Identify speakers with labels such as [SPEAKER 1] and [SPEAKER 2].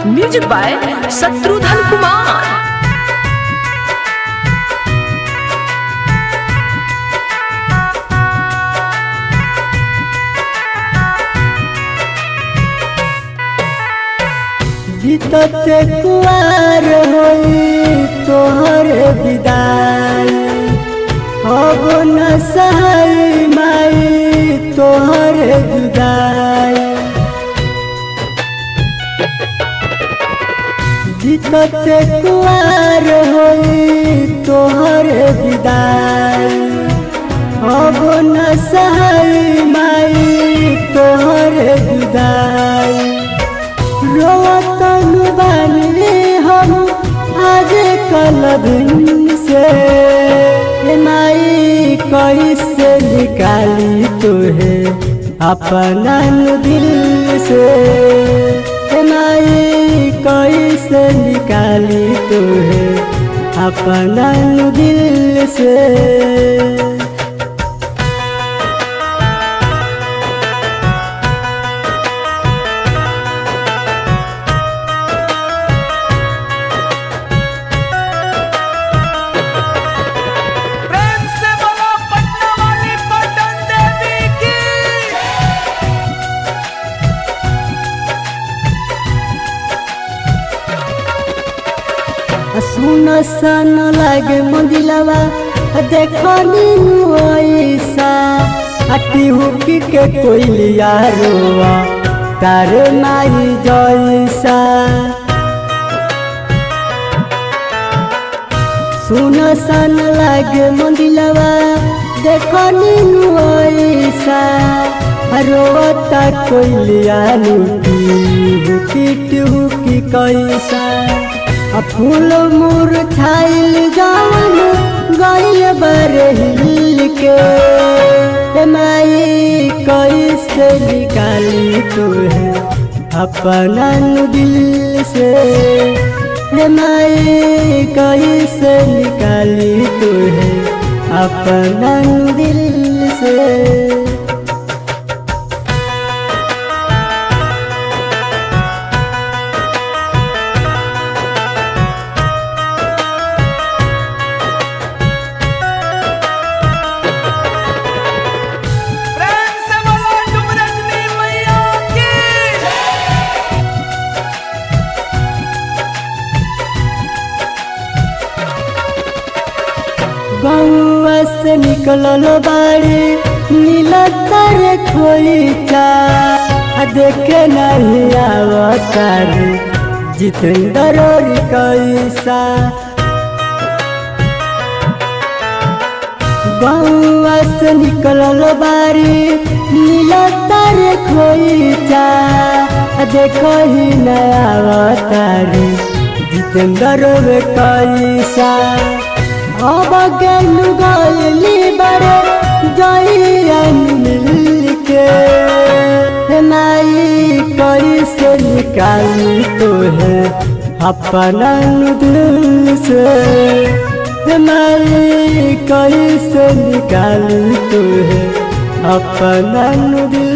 [SPEAKER 1] Music by Shatrughan Kumar.
[SPEAKER 2] बीतते कुआर होई तोहर विदाई, अब न सहाय माई तोहर जुदाई। बीतते कुआर होई तोहर विदाई, अब न सहाय माई तोहर जुदाई। रोतन बानी हम आज कल दिन से, माई कैसे निकाली तुहे अपना दिल से, माई कैसे निकाली तुहे अपना दिल से। सुन सन लागे मंदिलवा देखो नीनु ऐसा, अटी हुकी के कोई लिया रोआ तारे माई जैसा। सुन सन लागे मंदिलवा देखो नीनु ऐसा, रोता कोई लिया हुकी हुकी कैसा। फूल मुरझाइल जवन गइल बरहिल के, माई कैसे निकाली तुहे अपना दिल से, माई कैसे निकाली तुहे अपना दिल से। गौआ से निकलल बाड़ी नीलतर खोईचा, देखे नहीं आवतार जितेंद्र कैसा। गौआ से निकलल बाड़ी नीलतर खोईचा, देखो ही नहीं आवतार जितेंद्र कैसा। अब गलू गली बड़े जइयन मिल के, माई कैसे निकाली तुहे अपना दिल से, माई कैसे निकाली तुहे अपना दिल